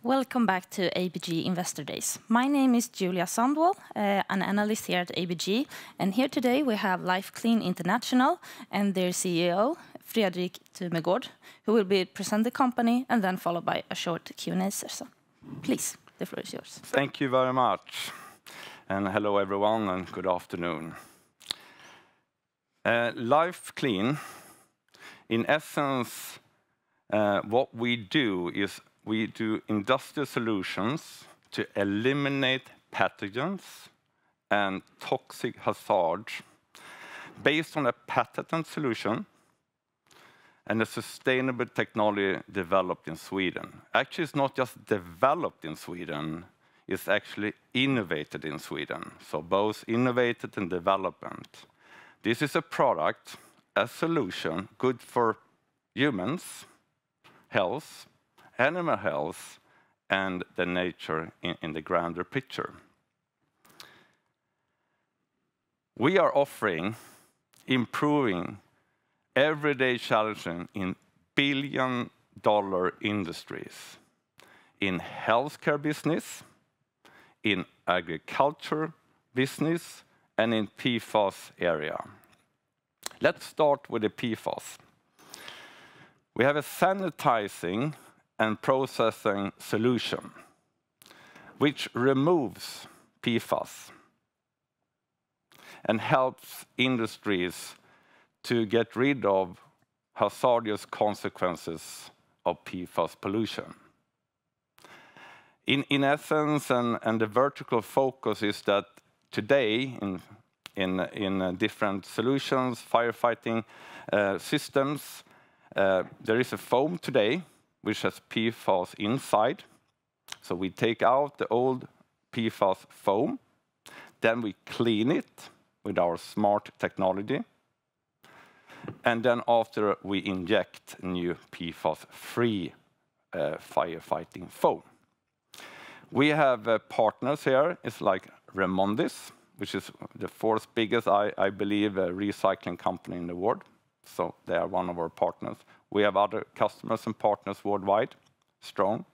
Welcome back to ABG Investor Days. My name is Julia Sandwall, an analyst here at ABG, and here today we have LifeClean International and their CEO, Fredrik Tumegård, who will present the company and then followed by a short Q&A session. Please, the floor is yours. Thank you very much. And hello everyone and good afternoon. LifeClean, in essence, what we do is we do industrial solutions to eliminate pathogens and toxic hazards based on a patented solution and a sustainable technology developed in Sweden. Actually, it's not just developed in Sweden, it's actually innovated in Sweden. So both innovated and development. This is a product, a solution, good for humans, health, animal health, and the nature in the grander picture. We are offering, improving, everyday challenges in billion-dollar industries, in healthcare business, in agriculture business, and in PFAS area. Let's start with the PFAS. We have a sanitizing and processing solution which removes PFAS and helps industries to get rid of hazardous consequences of PFAS pollution. In essence, and the vertical focus is that today in different solutions, firefighting systems, there is a foam today which has PFAS inside. So we take out the old PFAS foam, then we clean it with our smart technology, and then after we inject new PFAS-free firefighting foam. We have partners here. It's like Remondis, which is the fourth biggest, I believe, recycling company in the world. So they are one of our partners. We have other customers and partners worldwide, strong.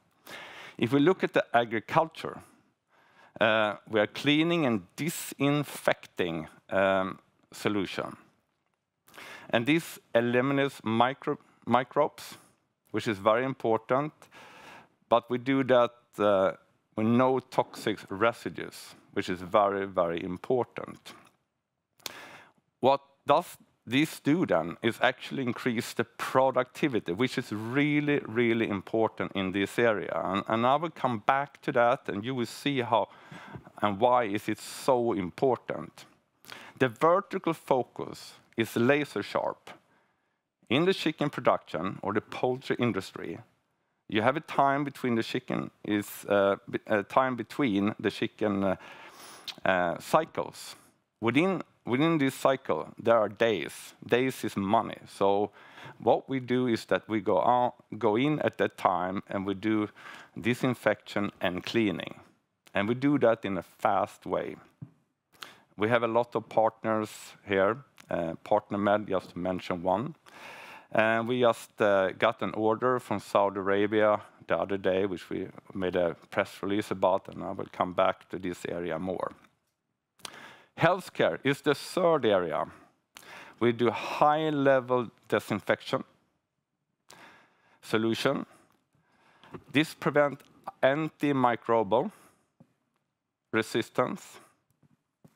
If we look at the agriculture, we are cleaning and disinfecting solution. And this eliminates microbes, which is very important. But we do that with no toxic residues, which is very, very important. What does this do then is actually increase the productivity, which is really, really important in this area. And I will come back to that, and you will see how and why is it so important. The vertical focus is laser sharp. In the chicken production or the poultry industry, you have a time between the chicken cycles. Within this cycle, there are days. Days is money. So what we do is that we go in at that time and we do disinfection and cleaning. And we do that in a fast way. We have a lot of partners here, PartnerMed, just to mention one. And we just got an order from Saudi Arabia the other day, which we made a press release about, and I will come back to this area more. Healthcare is the third area. We do high-level disinfection solution. This prevents antimicrobial resistance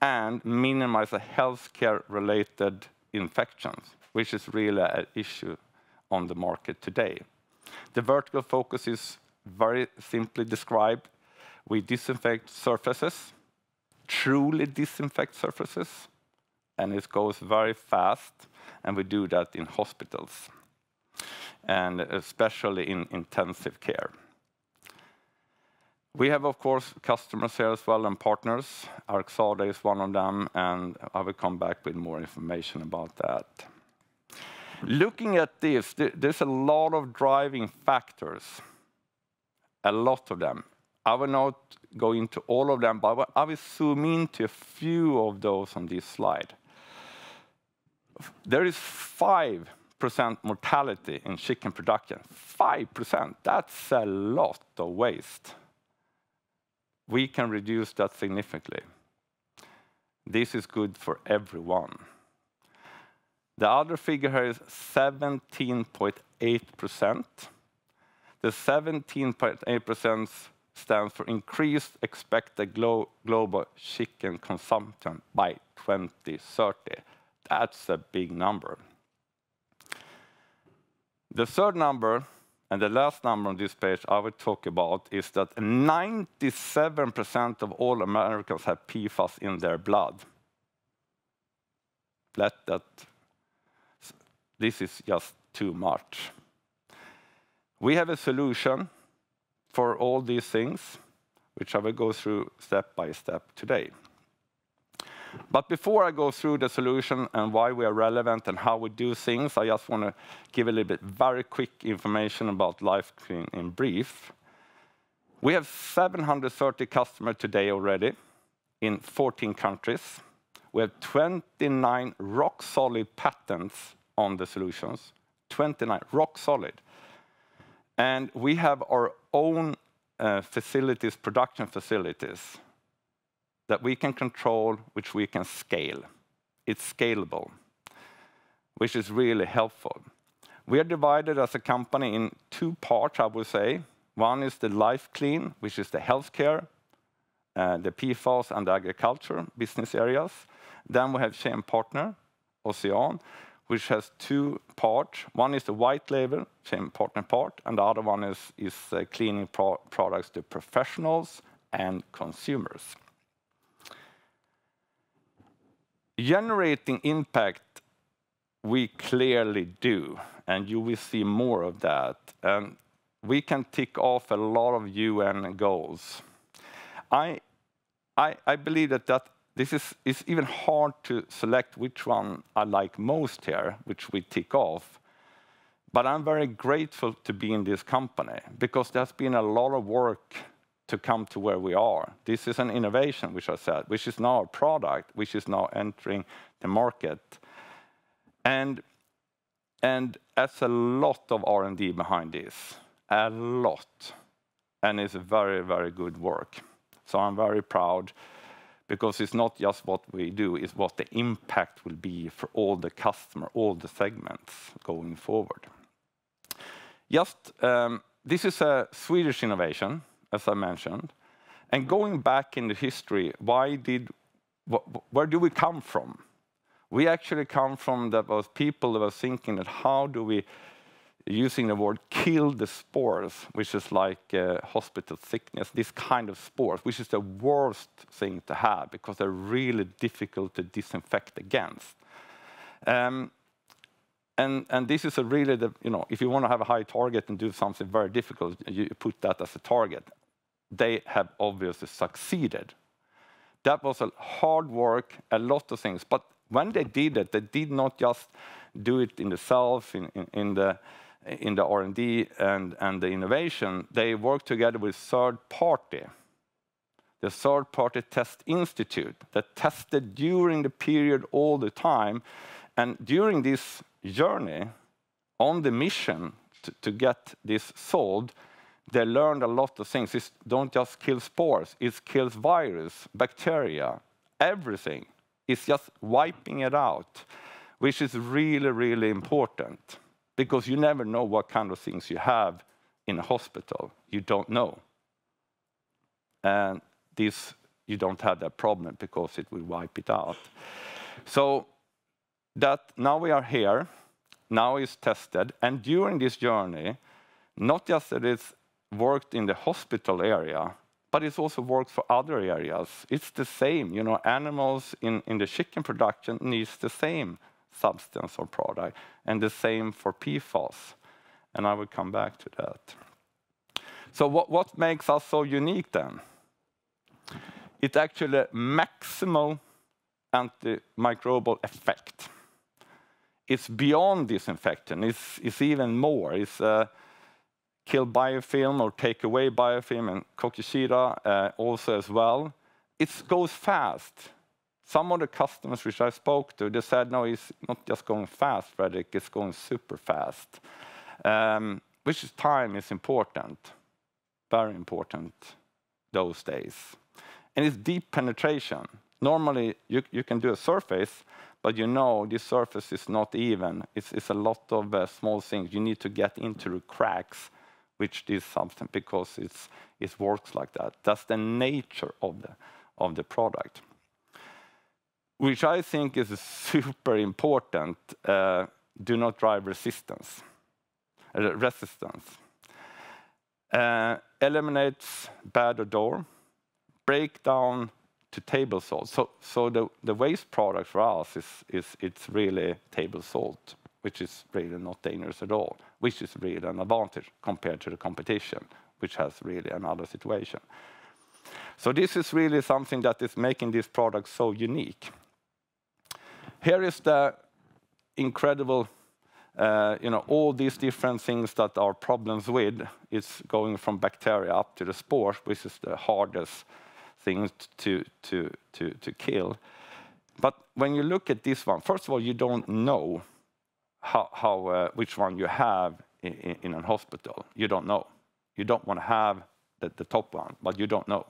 and minimizes healthcare-related infections, which is really an issue on the market today. The vertical focus is very simply described. We disinfect surfaces, truly disinfect surfaces, and it goes very fast, and we do that in hospitals, and especially in intensive care. We have, of course, customers here as well and partners. Arxada is one of them, and I will come back with more information about that. Looking at this, there's a lot of driving factors, a lot of them. I will not go into all of them, but I will zoom into a few of those on this slide. There is 5 5% mortality in chicken production. 5%, that's a lot of waste. We can reduce that significantly. This is good for everyone. The other figure here is 17.8%. The 17.8% stands for increased expected global chicken consumption by 2030. That's a big number. The third number, and the last number on this page I will talk about, is that 97% of all Americans have PFAS in their blood. This is just too much. We have a solution for all these things, which I will go through step by step today. But before I go through the solution and why we are relevant and how we do things, I just want to give a little bit very quick information about LifeClean in brief. We have 730 customers today already in 14 countries. We have 29 rock-solid patents on the solutions. 29, rock solid. And we have our own facilities, production facilities, that we can control, which we can scale. It's scalable, which is really helpful. We are divided as a company in two parts, I would say. One is the LifeClean, which is the healthcare, the PFAS and the agriculture business areas. Then we have chain partner, Ocean, which has two parts. One is the white label, chain partner part, and the other one is cleaning products to professionals and consumers. Generating impact, we clearly do, and you will see more of that. And we can tick off a lot of UN goals. I believe that this is even hard to select which one I like most here, which we tick off. But I'm very grateful to be in this company, because there's been a lot of work to come to where we are. This is an innovation, which I said, which is now a product, which is now entering the market. And that's a lot of R&D behind this, a lot. And it's very, very good work. So I'm very proud, because it's not just what we do, it's what the impact will be for all the customer, all the segments going forward. This is a Swedish innovation, as I mentioned. And going back in the history, where do we come from? We actually come from people that were thinking that how do we, using the word, kill the spores, which is like hospital sickness, this kind of spores, which is the worst thing to have, because they're really difficult to disinfect against. And this is if you want to have a high target and do something very difficult, you put that as a target. They have obviously succeeded. That was a hard work, a lot of things. But when they did it, they did not just do it in themselves, in the R&D and the innovation. They worked together with third party. The third party test institute that tested during the period all the time. And during this journey, on the mission to get this solved, they learned a lot of things. It don't just kill spores, it kills virus, bacteria, everything. It's just wiping it out, which is really, really important, because you never know what kind of things you have in a hospital. You don't know. And this, you don't have that problem, because it will wipe it out. So that now we are here, now it's tested, and during this journey, not just that it's worked in the hospital area, but it's also worked for other areas. It's the same, animals in the chicken production needs the same substance or product, and the same for PFAS. And I will come back to that. So what makes us so unique then? It's actually maximal antimicrobial effect. It's beyond disinfection, it's even more. It's kill biofilm or take away biofilm, and Kokishira also as well. It goes fast. Some of the customers which I spoke to, they said, no, it's not just going fast, Fredrik, it's going super fast. Which is time is important, very important those days. And it's deep penetration. Normally, you can do a surface, but you know this surface is not even. It's a lot of small things. You need to get into the cracks, which is something, because it works like that. That's the nature of the product, which I think is super important. Do not drive resistance. Eliminates bad odor, break down to table salt. So the waste product for us it's really table salt, which is really not dangerous at all, which is really an advantage compared to the competition, which has really another situation. So this is really something that is making this product so unique. Here is the incredible, all these different things that are problems with. It's going from bacteria up to the spores, which is the hardest thing to kill. But when you look at this one, first of all, you don't know which one you have in a hospital. You don't know. You don't want to have the top one, but you don't know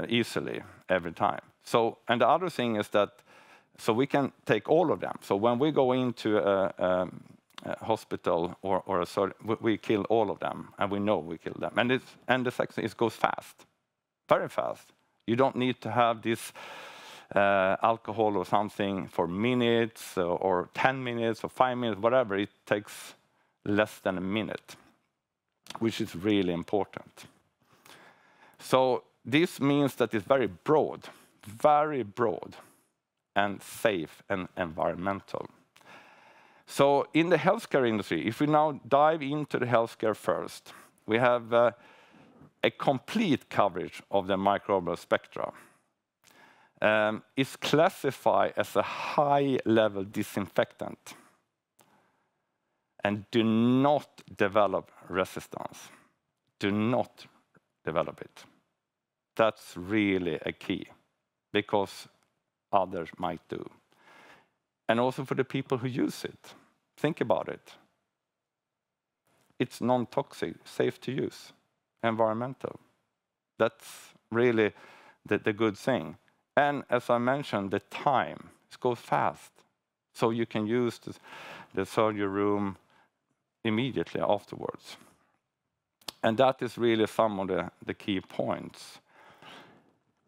easily every time. So, and the other thing is that, so we can take all of them. So when we go into a hospital or a surgery, we kill all of them, and we know we kill them. And the second thing, it goes fast, very fast. You don't need to have this alcohol or something for minutes or 10 minutes or 5 minutes, whatever. It takes less than a minute, which is really important. So this means that it's very broad, and safe and environmental. So in the healthcare industry, if we now dive into the healthcare first, we have a complete coverage of the microbial spectra. It's classified as a high-level disinfectant and do not develop resistance. Do not develop it. That's really a key, because others might do. And also for the people who use it. Think about it. It's non-toxic, safe to use, environmental. That's really the good thing. And as I mentioned, the time, it goes fast. So you can use the surgery room immediately afterwards. And that is really some of the key points.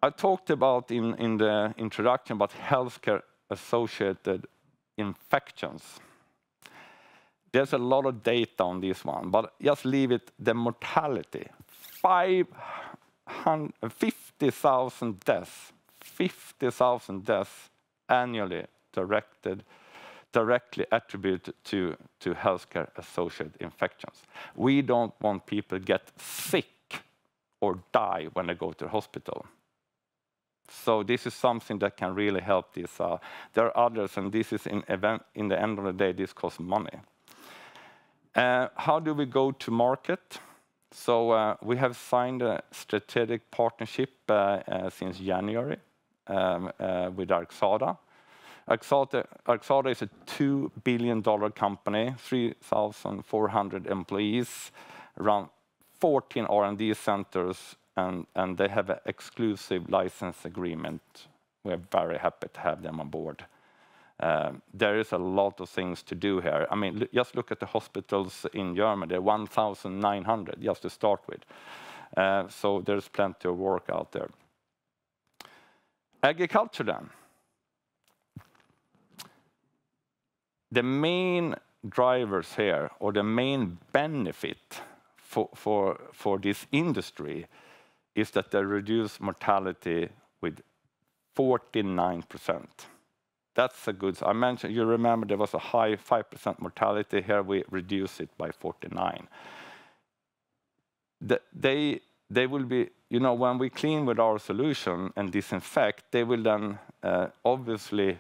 I talked about in the introduction about healthcare-associated infections. There's a lot of data on this one, but just leave it, the mortality. 50,000 deaths, 50,000 deaths annually directly attributed to healthcare-associated infections. We don't want people to get sick or die when they go to the hospital. So this is something that can really help this. There are others, and this is in the end of the day, this costs money. How do we go to market? So we have signed a strategic partnership since January with Arxada. Arxada is a $2 billion company, 3,400 employees, around 14 R&D centers, and they have an exclusive license agreement. We're very happy to have them on board. There is a lot of things to do here. I mean, just look at the hospitals in Germany. There are 1,900 just to start with. So there's plenty of work out there. Agriculture then. The main drivers here, or the main benefit for this industry, is that they reduce mortality with 49%. That's a good. I mentioned, you remember there was a high 5% mortality. Here we reduce it by 49. They will be, when we clean with our solution and disinfect, they will then obviously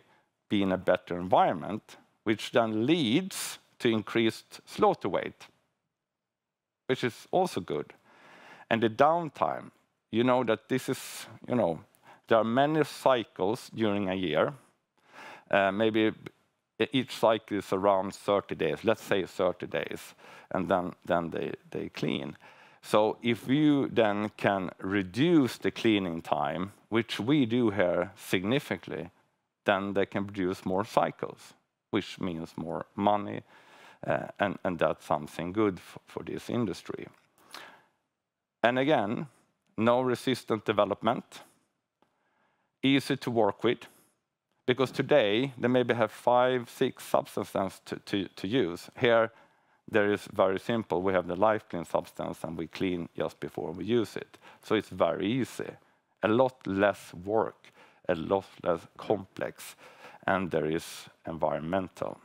be in a better environment, which then leads to increased slaughter weight, which is also good. And the downtime, that this is, There are many cycles during a year. Maybe each cycle is around 30 days, let's say 30 days, and then they clean. So if you then can reduce the cleaning time, which we do here significantly, then they can produce more cycles, which means more money, and that's something good for this industry. And again, no resistant development, easy to work with, because today they maybe have 5, 6 substances to use. Here, there is very simple. We have the LifeClean substance, and we clean just before we use it. So it's very easy. A lot less work, a lot less complex, and there is environmental.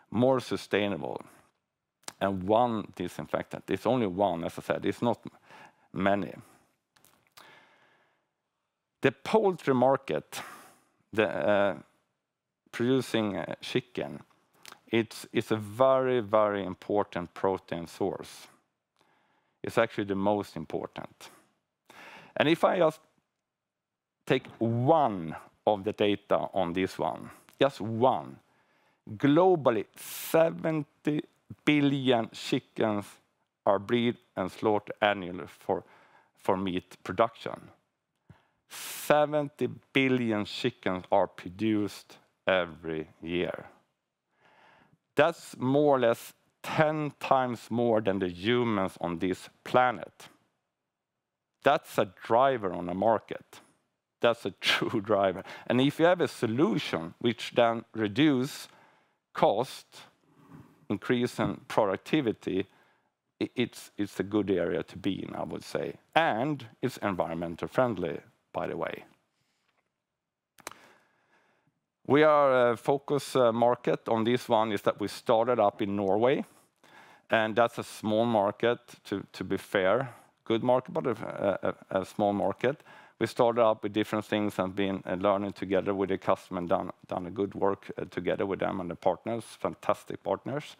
More sustainable. And one disinfectant. It's only one, as I said. It's not many. The poultry market, producing chicken, it's a very, very important protein source. It's actually the most important. And if I just take one of the data on this one, just one, globally 70 billion chickens are bred and slaughtered annually for meat production. 70 billion chickens are produced every year. That's more or less 10 times more than the humans on this planet. That's a driver on the market. That's a true driver. And if you have a solution which then reduces cost, increase in productivity, it's a good area to be in, I would say. And it's environmental friendly, by the way. We are a focus market on this one is that we started up in Norway. And that's a small market, to be fair. Good market, but a small market. We started up with different things and been learning together with the customer and done a good work together with them and the partners, fantastic partners.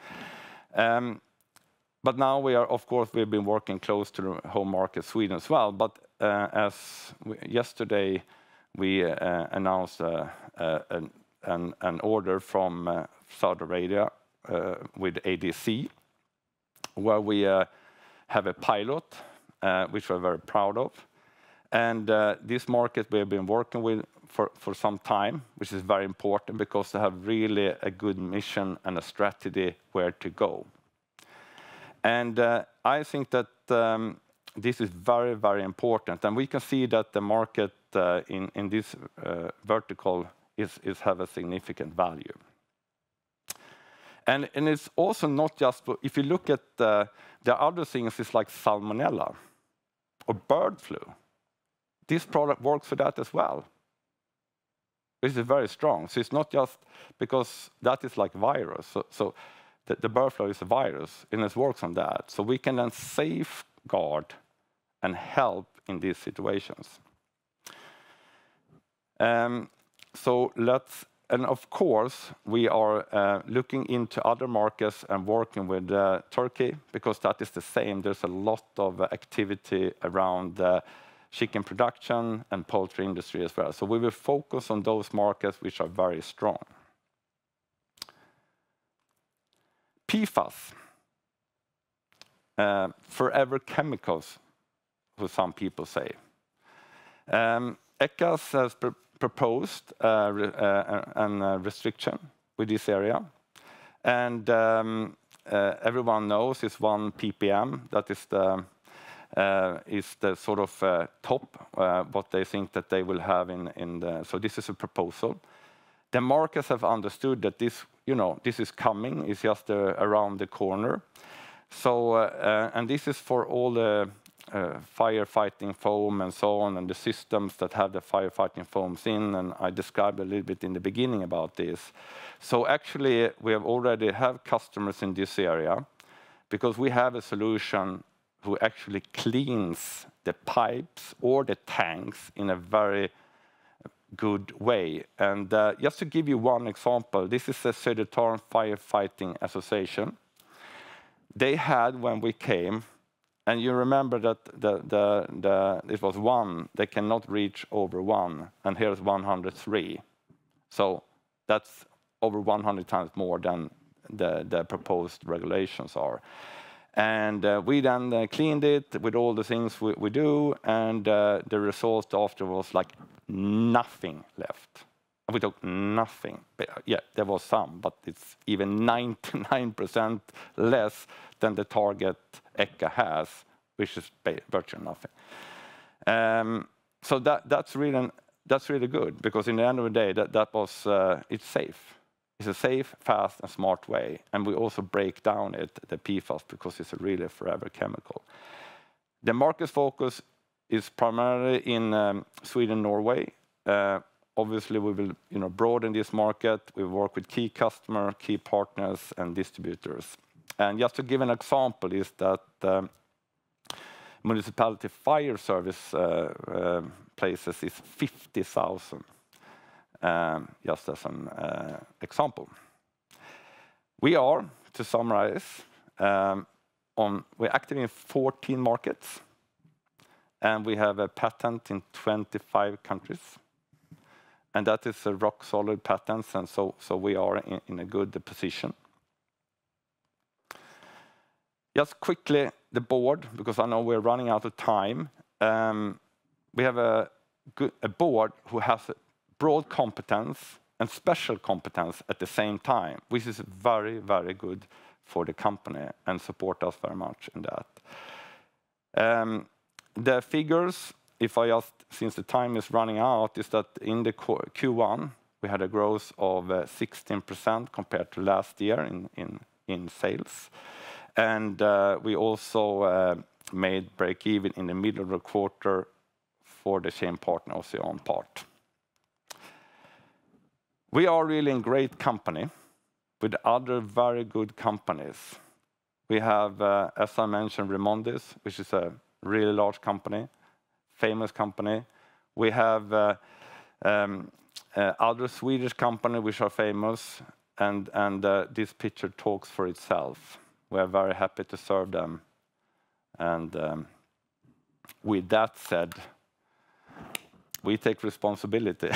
But now we are, of course, we've been working close to the home market, Sweden as well. But yesterday, we announced an order from Saudi Arabia with ADC, where we have a pilot, which we're very proud of. And this market we have been working with for some time, which is very important because they have really a good mission and a strategy where to go. And I think that this is very, very important. And we can see that the market in this vertical is have a significant value. And it's also not just, if you look at the other things, it's like salmonella or bird flu. This product works for that as well. This is very strong. So it's not just because that is like virus. So the bird flu is a virus, and it works on that. So we can then safeguard and help in these situations. And of course, we are looking into other markets and working with Turkey, because that is the same. There's a lot of activity around chicken production and poultry industry as well. So we will focus on those markets which are very strong. PFAS, forever chemicals, what some people say. ECHAS has proposed a restriction with this area. And everyone knows it's 1 ppm. That is the sort of top, what they think that they will have in the... So this is a proposal. The markets have understood that this, this is coming. It's just around the corner. So, and this is for all the firefighting foam and so on, and the systems that have the firefighting foams in, and I described a little bit in the beginning about this. So actually, we have already have customers in this area, because we have a solution who actually cleans the pipes or the tanks in a very good way. And just to give you one example, this is the Södertörn Firefighting Association. They had, when we came, And you remember that it was 1, they cannot reach over 1, and here's 103. So that's over 100 times more than the proposed regulations are. And we then cleaned it with all the things we do, and the result after was like nothing left. We took nothing. Yeah, there was some, but it's even 99% less than the target ECHA has, which is virtually nothing. So that's really good, because in the end of the day, that was it's safe. It's a safe, fast, and smart way, and we also break down the PFAS, because it's a really forever chemical. The market focus is primarily in Sweden, Norway. Obviously, we will broaden this market. We work with key customers, key partners, and distributors. And just to give an example, is that municipality fire service places is 50,000. Just as an example. We are, to summarize, we're active in 14 markets, and we have a patent in 25 countries. And that is a rock-solid patent, and so we are in a good position. Just quickly, the board, because I know we're running out of time. We have a board who has broad competence and special competence at the same time, which is very, very good for the company and support us very much in that. The figures, since the time is running out, is that in the Q1, we had a growth of 16% compared to last year in sales. And we also made break-even in the middle of the quarter for the chain partner of the own part. We are really in great company with other very good companies. We have, as I mentioned, Remondis, which is a really large company, famous company. We have other Swedish companies which are famous, and this picture talks for itself. We are very happy to serve them. And with that said, we take responsibility.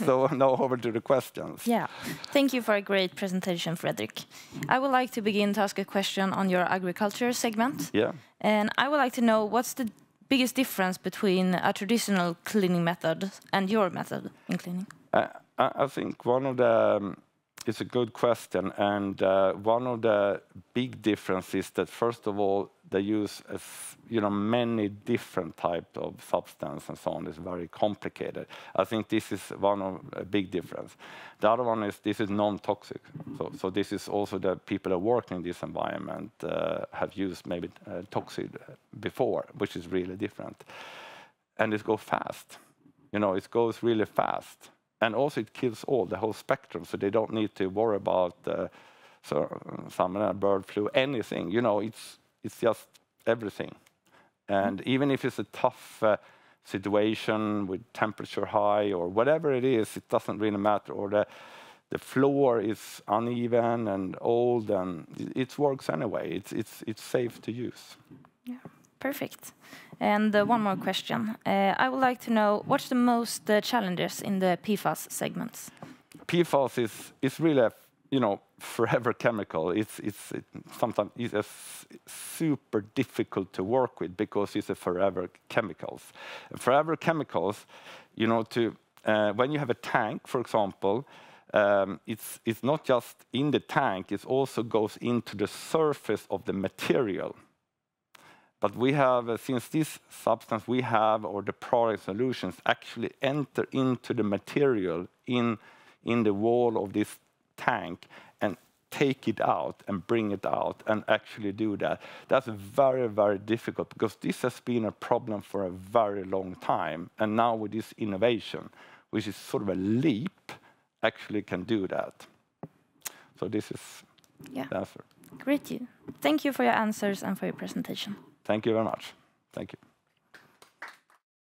So now over to the questions. Yeah, thank you for a great presentation, Fredrik. I would like to begin to ask a question on your agriculture segment. Yeah. And I would like to know, what's the biggest difference between a traditional cleaning method and your method in cleaning? I think it's a good question, and one of the big differences is that, first of all, they use many different types of substance and so on. It's very complicated. I think this is a big difference. The other one is this is non-toxic. So this is also the people that work in this environment have used maybe toxic before, which is really different. And it goes fast. It goes really fast. And also it kills the whole spectrum, so they don't need to worry about salmonella, bird flu, anything. It's just everything. And even if it's a tough situation with temperature high or whatever it is, it doesn't really matter. Or the floor is uneven and old, and it works anyway. It's safe to use. Yeah, perfect. And one more question. I would like to know, what's the most challenges in the PFAS segments? PFAS is really a forever chemical. It's sometimes super difficult to work with because it's a forever chemicals. Forever chemicals, when you have a tank, for example, it's not just in the tank, it also goes into the surface of the material. But we have, since this substance we have, or the product solutions, actually enter into the material in the wall of this tank and take it out and bring it out and actually do that. That's very, very difficult, because this has been a problem for a very long time. And now with this innovation, which is sort of a leap, actually can do that. So this is the answer. Great. Thank you for your answers and for your presentation. Thank you very much. Thank you.